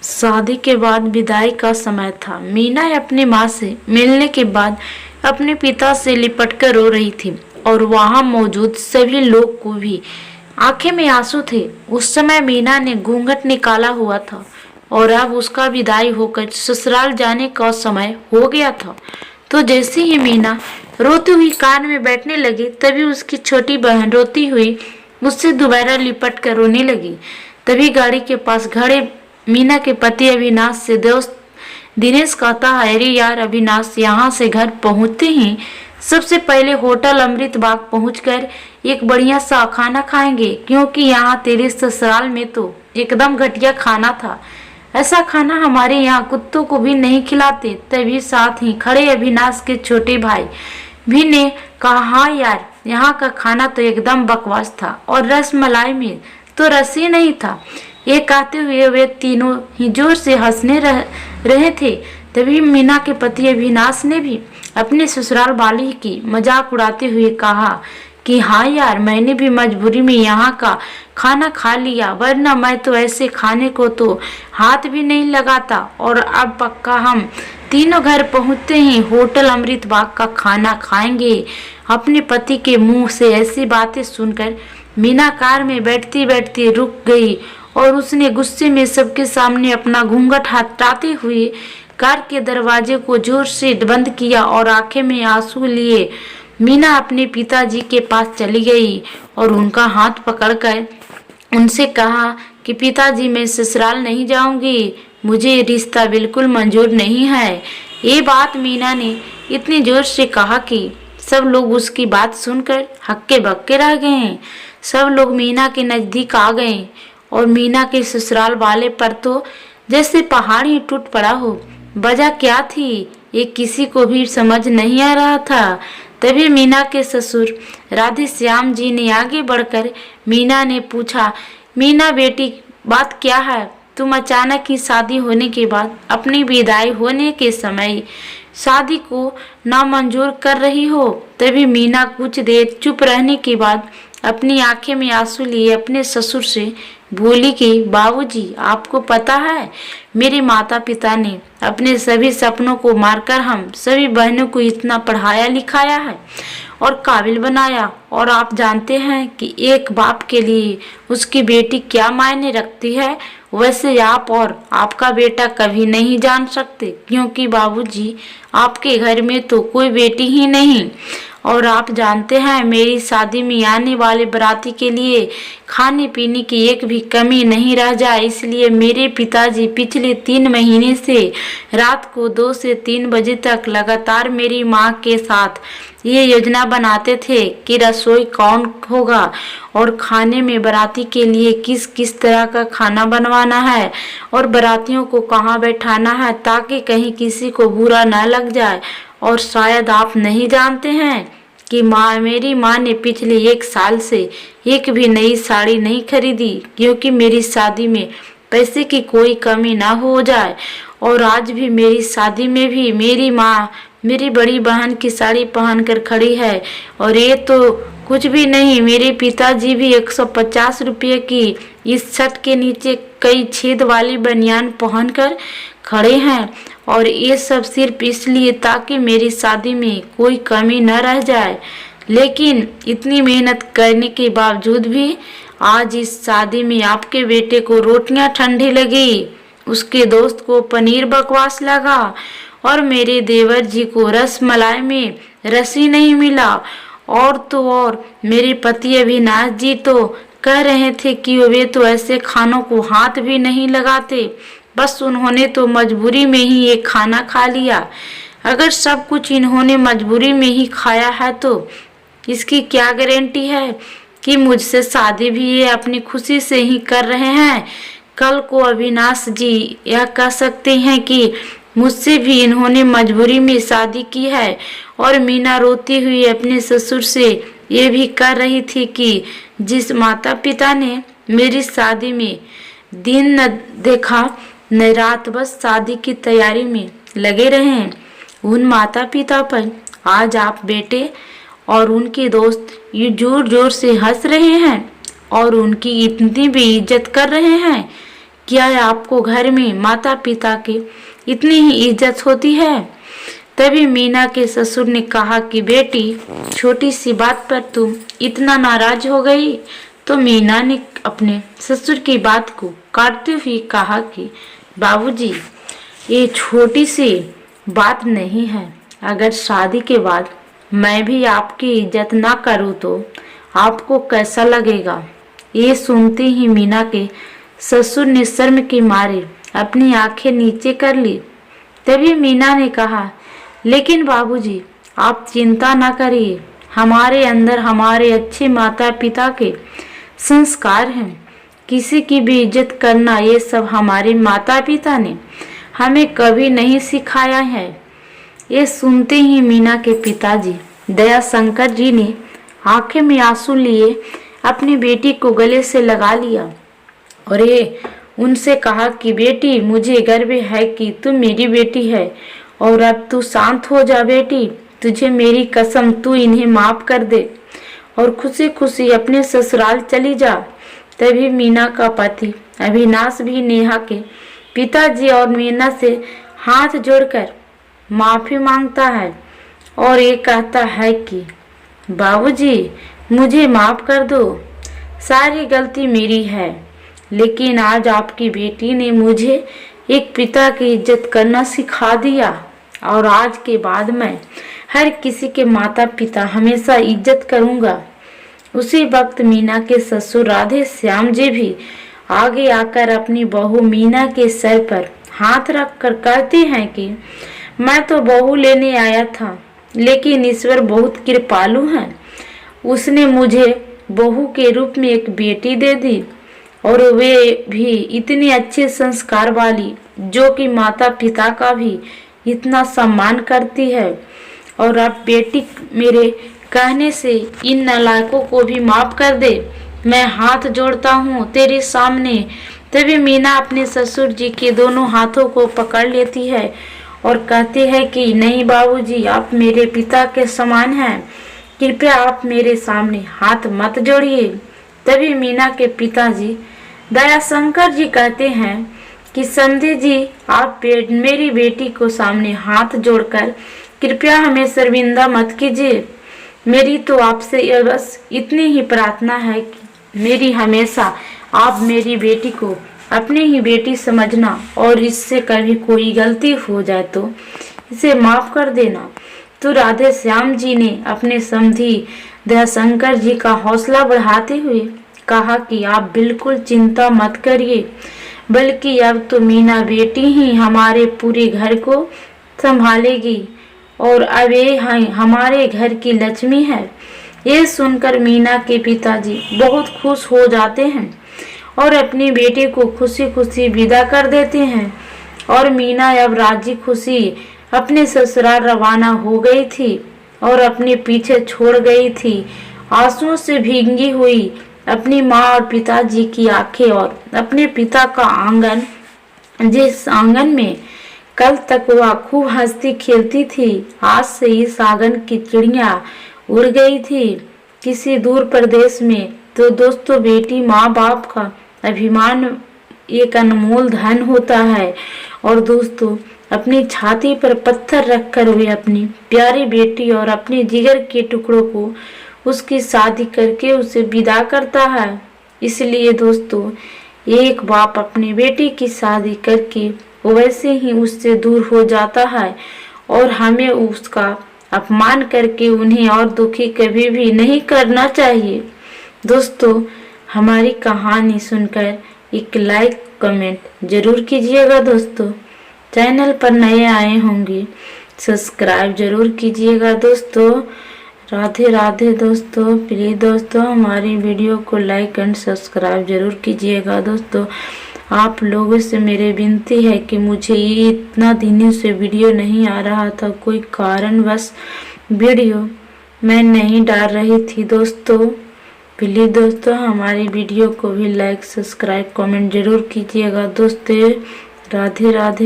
शादी के बाद विदाई का समय था। मीना अपनी माँ से मिलने के बाद अपने पिता से लिपटकर रो रही थी और वहां मौजूद सभी लोग को भी आंखें में आंसू थे। उस समय मीना ने घूंघट निकाला हुआ था और अब उसका विदाई होकर ससुराल जाने का समय हो गया था। तो जैसे ही मीना रोती हुई कार में बैठने लगी, तभी उसकी छोटी बहन रोती हुई उससे दोबारा लिपट कर रोने लगी। तभी गाड़ी के पास खड़े मीना के पति अविनाश से दोस्त दिनेश कहता है, अरे यार अविनाश, यहाँ से घर पहुँचते ही सबसे पहले होटल अमृत बाग पहुंचकर एक बढ़िया सा खाना खाएंगे, क्योंकि यहाँ तेरे ससुराल में तो एकदम घटिया खाना था। ऐसा खाना हमारे यहाँ कुत्तों को भी नहीं खिलाते। तभी साथ ही खड़े अविनाश के छोटे भाई भी ने कहा, हाँ यार, यहाँ का खाना तो एकदम बकवास था और रस मलाई में तो रस ही नहीं था। ये कहते हुए वे तीनों ही जोर से हंसने रहे थे। तभी मीना के पति अविनाश ने भी अपने ससुराल वाली की मजाक उड़ाते हुए कहा कि हाँ यार, मैंने भी मजबूरी में यहाँ का खाना खा लिया, वरना मैं तो ऐसे खाने को तो हाथ भी नहीं लगाता। और अब पक्का हम तीनों घर पहुँचते ही होटल अमृत बाग का खाना खाएंगे। अपने पति के मुंह से ऐसी बातें सुनकर मीना कार में बैठती बैठती रुक गई और उसने गुस्से में सबके सामने अपना घूंघट हटाते हुए कार के दरवाजे को जोर से बंद किया और आंखें में आंसू लिए मीना अपने पिताजी के पास चली गई और उनका हाथ पकड़कर उनसे कहा कि पिताजी, मैं ससुराल नहीं जाऊंगी, मुझे रिश्ता बिल्कुल मंजूर नहीं है। ये बात मीना ने इतनी जोर से कहा कि सब लोग उसकी बात सुनकर हक्के बक्के रह गए। सब लोग मीना के नजदीक आ गए और मीना के ससुराल वाले पर तो जैसे पहाड़ ही टूट पड़ा हो। वजह क्या थी ये किसी को भी समझ नहीं आ रहा था। तभी मीना के ससुर राधे श्याम जी ने आगे बढ़कर मीना ने पूछा, मीना बेटी, बात क्या है? तुम अचानक ही शादी होने के बाद अपनी विदाई होने के समय शादी को नामंजूर कर रही हो। तभी मीना कुछ देर चुप रहने के बाद अपनी आंखें में आंसू लिए अपने ससुर से बोली कि बाबूजी, आपको पता है, मेरे माता पिता ने अपने सभी सपनों को मारकर हम सभी बहनों को इतना पढ़ाया लिखाया है और काबिल बनाया, और आप जानते हैं कि एक बाप के लिए उसकी बेटी क्या मायने रखती है। वैसे आप और आपका बेटा कभी नहीं जान सकते, क्योंकि बाबूजी, आपके घर में तो कोई बेटी ही नहीं। और आप जानते हैं, मेरी शादी में आने वाले बाराती के लिए खाने पीने की एक भी कमी नहीं रह जाए, इसलिए मेरे पिताजी पिछले 3 महीने से रात को 2 से 3 बजे तक लगातार मेरी माँ के साथ ये योजना बनाते थे कि रसोई कौन होगा और खाने में बाराती के लिए किस किस तरह का खाना बनवाना है और बारातियों को कहाँ बैठाना है, ताकि कहीं किसी को बुरा ना लग जाए। और शायद आप नहीं जानते हैं कि मेरी माँ ने पिछले 1 साल से एक भी नई साड़ी नहीं खरीदी, क्योंकि मेरी शादी में पैसे की कोई कमी ना हो जाए। और आज भी मेरी शादी में भी मेरी माँ मेरी बड़ी बहन की साड़ी पहनकर खड़ी है, और ये तो कुछ भी नहीं, मेरे पिताजी भी 150 रुपये की इस शर्ट के नीचे कई छेद वाली बनियान पहनकर खड़े हैं, और ये सब सिर्फ इसलिए ताकि मेरी शादी में कोई कमी न रह जाए। लेकिन इतनी मेहनत करने के बावजूद भी आज इस शादी में आपके बेटे को रोटियां ठंडी लगी, उसके दोस्त को पनीर बकवास लगा, और मेरे देवर जी को रस मलाई में रस ही नहीं मिला। और तो और मेरे पति अविनाश जी तो कह रहे थे कि वे तो ऐसे खानों को हाथ भी नहीं लगाते, बस उन्होंने तो मजबूरी में ही ये खाना खा लिया। अगर सब कुछ इन्होंने मजबूरी में ही खाया है तो इसकी क्या गारंटी है कि मुझसे शादी भी ये अपनी खुशी से ही कर रहे हैं। कल को अविनाश जी यह कह सकते हैं कि मुझसे भी इन्होंने मजबूरी में शादी की है। और मीना रोती हुई अपने ससुर से ये भी कह रही थी कि जिस माता पिता ने मेरी शादी में दिन न देखा न रात, बस शादी की तैयारी में लगे रहे, उन माता पिता पर आज आप बेटे और उनके दोस्त ये जोर जोर से हंस रहे हैं और उनकी इतनी भी इज्जत कर रहे हैं क्या आपको घर में माता पिता की इतनी ही इज्जत होती है? तभी मीना के ससुर ने कहा कि बेटी, छोटी सी बात पर तुम इतना नाराज हो गई। तो मीना ने अपने ससुर की बात को काटते हुए कहा कि बाबूजी, ये छोटी सी बात नहीं है। अगर शादी के बाद मैं भी आपकी इज्जत ना करूं तो आपको कैसा लगेगा? ये सुनते ही मीना के ससुर ने शर्म के मारे अपनी आंखें नीचे कर ली। तभी मीना ने कहा, लेकिन बाबूजी, आप चिंता ना करिए। हमारे अंदर हमारे अच्छे माता पिता के संस्कार हैं। किसी की भी इज्जत करना, ये सब हमारे माता पिता ने हमें कभी नहीं सिखाया है। ये सुनते ही मीना के पिताजी दया शंकर जी ने आंखें में आंसू लिए अपनी बेटी को गले से लगा लिया और ये उनसे कहा कि बेटी, मुझे गर्व है कि तुम मेरी बेटी है और अब तू शांत हो जा बेटी। तुझे मेरी कसम, तू इन्हें माफ कर दे और खुशी खुशी अपने ससुराल चली जा। तभी मीना का पति अविनाश भी नेहा के पिताजी और मीना से हाथ जोड़कर माफी मांगता है और ये कहता है कि बाबूजी, मुझे माफ कर दो। सारी गलती मेरी है, लेकिन आज आपकी बेटी ने मुझे एक पिता की इज्जत करना सिखा दिया और आज के बाद मैं हर किसी के माता पिता हमेशा इज्जत करूंगा। उसी वक्त मीना के ससुर राधे श्याम जी भी आगे आकर अपनी बहू मीना के सर पर हाथ रखकर कहते हैं कि मैं तो बहू लेने आया था, लेकिन ईश्वर बहुत कृपालु है। उसने मुझे बहू के रूप में एक बेटी दे दी और वे भी इतने अच्छे संस्कार वाली, जो कि माता पिता का भी इतना सम्मान करती है। और अब बेटी, मेरे कहने से इन नालायकों को भी माफ कर दे। मैं हाथ जोड़ता हूँ तेरे सामने। तभी मीना अपने ससुर जी के दोनों हाथों को पकड़ लेती है और कहती है कि नहीं बाबूजी, आप मेरे पिता के समान हैं। कृपया आप मेरे सामने हाथ मत जोड़िए। तभी मीना के पिताजी दयाशंकर जी कहते हैं कि समधी जी, आप मेरी बेटी को सामने हाथ जोड़कर कृपया हमें शर्मिंदा मत कीजिए। मेरी तो आपसे बस इतनी ही प्रार्थना है कि मेरी हमेशा आप मेरी बेटी को अपनी ही बेटी समझना और इससे कभी कोई गलती हो जाए तो इसे माफ कर देना। तो राधे श्याम जी ने अपने समधी दयाशंकर जी का हौसला बढ़ाते हुए कहा कि आप बिल्कुल चिंता मत करिए, बल्कि अब तो मीना बेटी ही हमारे पूरे घर को संभालेगी और अब ये हमारे घर की लक्ष्मी है। ये सुनकर मीना के पिताजी बहुत खुश हो जाते हैं और अपनी बेटी को खुशी खुशी विदा कर देते हैं। और मीना अब राजी खुशी अपने ससुराल रवाना हो गई थी और अपने पीछे छोड़ गई थी आंसुओं से भींगी हुई अपनी माँ और पिताजी की आंखें और अपने पिता का आंगन, जिस आंगन में कल तक वह खूब हंसती खेलती थी, आज से इस आंगन की चिड़िया उड़ गई थी किसी दूर प्रदेश में। तो दोस्तों, बेटी माँ बाप का अभिमान एक अनमोल धन होता है और दोस्तों, अपनी छाती पर पत्थर रखकर वे अपनी प्यारी बेटी और अपने जिगर के टुकड़ों को उसकी शादी करके उसे विदा करता है। इसलिए दोस्तों, एक बाप अपनी बेटी की शादी करके वैसे ही उससे दूर हो जाता है और हमें उसका अपमान करके उन्हें और दुखी कभी भी नहीं करना चाहिए। दोस्तों, हमारी कहानी सुनकर एक लाइक कमेंट जरूर कीजिएगा। दोस्तों, चैनल पर नए आए होंगे सब्सक्राइब जरूर कीजिएगा। दोस्तों, राधे राधे। दोस्तों, प्लीज दोस्तों, हमारी वीडियो को लाइक एंड सब्सक्राइब जरूर कीजिएगा। दोस्तों, आप लोगों से मेरी विनती है कि मुझे ये इतना दिनों से वीडियो नहीं आ रहा था, कोई कारणवश वीडियो मैं नहीं डाल रही थी। दोस्तों, प्लीज दोस्तों, हमारी वीडियो को भी लाइक सब्सक्राइब कमेंट जरूर कीजिएगा। दोस्तों, राधे राधे।